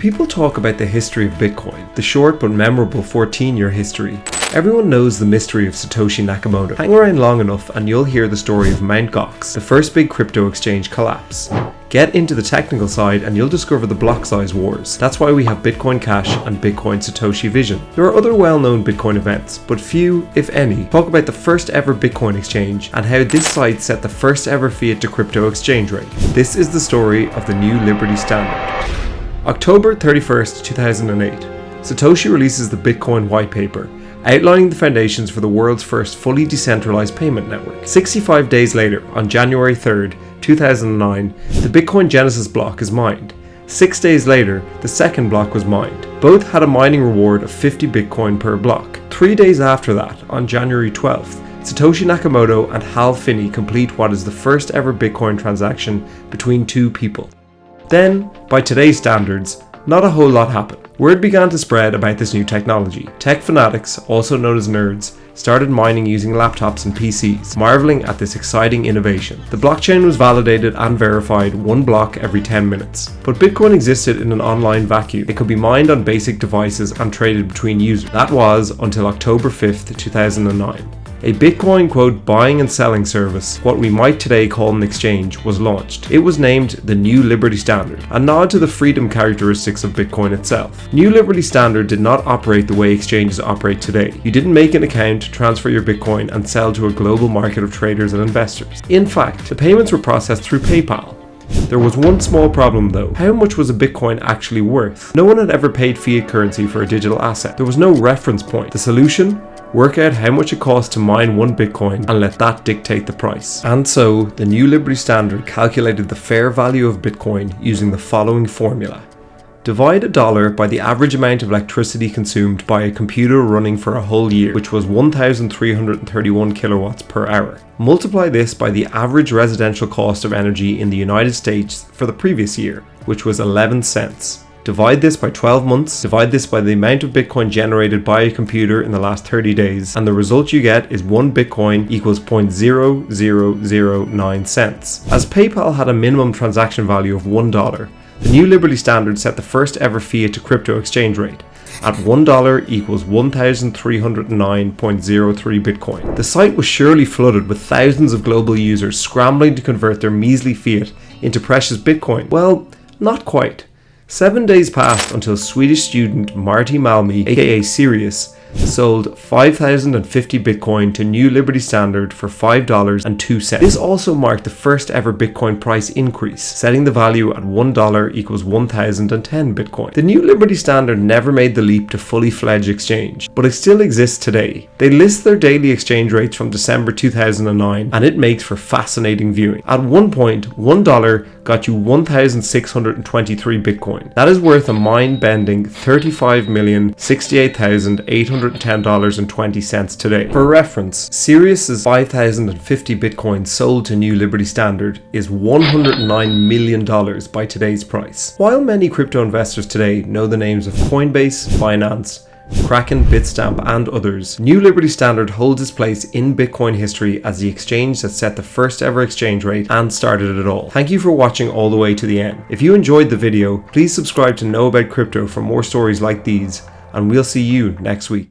people talk about the history of Bitcoin, the short but memorable 14-year history, everyone knows the mystery of Satoshi Nakamoto. Hang around long enough and you'll hear the story of Mt. Gox, the first big crypto exchange collapse. Get into the technical side and you'll discover the block size wars. That's why we have Bitcoin Cash and Bitcoin Satoshi Vision. There are other well-known Bitcoin events, but few, if any, talk about the first ever Bitcoin exchange and how this site set the first ever fiat to crypto exchange rate. This is the story of the new Liberty Standard. October 31st, 2008. Satoshi releases the Bitcoin Whitepaper, outlining the foundations for the world's first fully decentralized payment network. 65 days later, on January 3rd, 2009, the Bitcoin Genesis block is mined. 6 days later, the second block was mined. Both had a mining reward of 50 Bitcoin per block. 3 days after that, on January 12th, Satoshi Nakamoto and Hal Finney complete what is the first ever Bitcoin transaction between two people. Then, by today's standards, not a whole lot happened. Word began to spread about this new technology. Tech fanatics, also known as nerds, started mining using laptops and PCs, marveling at this exciting innovation. The blockchain was validated and verified one block every 10 minutes. But Bitcoin existed in an online vacuum. It could be mined on basic devices and traded between users. That was until October 5th, 2009. A Bitcoin buying and selling service, what we might today call an exchange, was launched. It was named the New Liberty Standard, a nod to the freedom characteristics of Bitcoin itself. New Liberty Standard did not operate the way exchanges operate today. You didn't make an account, transfer your Bitcoin, and sell to a global market of traders and investors. In fact, the payments were processed through PayPal. There was one small problem though. How much was a Bitcoin actually worth? No one had ever paid fiat currency for a digital asset. There was no reference point. The solution? Work out how much it costs to mine one Bitcoin and let that dictate the price. And so, the New Liberty Standard calculated the fair value of Bitcoin using the following formula. Divide $1 by the average amount of electricity consumed by a computer running for a whole year, which was 1,331 kilowatts per hour. Multiply this by the average residential cost of energy in the United States for the previous year, which was 11 cents. Divide this by 12 months, divide this by the amount of Bitcoin generated by a computer in the last 30 days, and the result you get is 1 Bitcoin equals 0.0009 cents. As PayPal had a minimum transaction value of $1, the New Liberty Standard set the first ever fiat to crypto exchange rate at $1 equals 1,309.03 Bitcoin. The site was surely flooded with thousands of global users scrambling to convert their measly fiat into precious Bitcoin. Well, not quite. 7 days passed until Swedish student Marty Malmi, aka Sirius, sold 5,050 Bitcoin to New Liberty Standard for $5.02. This also marked the first ever Bitcoin price increase, setting the value at $1 equals 1,010 Bitcoin. The New Liberty Standard never made the leap to fully fledged exchange, but it still exists today. They list their daily exchange rates from December 2009, and it makes for fascinating viewing. At one point, $1 got you 1,623 Bitcoin. That is worth a mind-bending $35,068,810.20 today. For reference, Sirius's 5,050 Bitcoin sold to New Liberty Standard is $109 million by today's price. While many crypto investors today know the names of Coinbase, Binance, Kraken, Bitstamp, and others, New Liberty Standard holds its place in Bitcoin history as the exchange that set the first ever exchange rate and started it all. Thank you for watching all the way to the end. If you enjoyed the video, please subscribe to Know About Crypto for more stories like these, and we'll see you next week.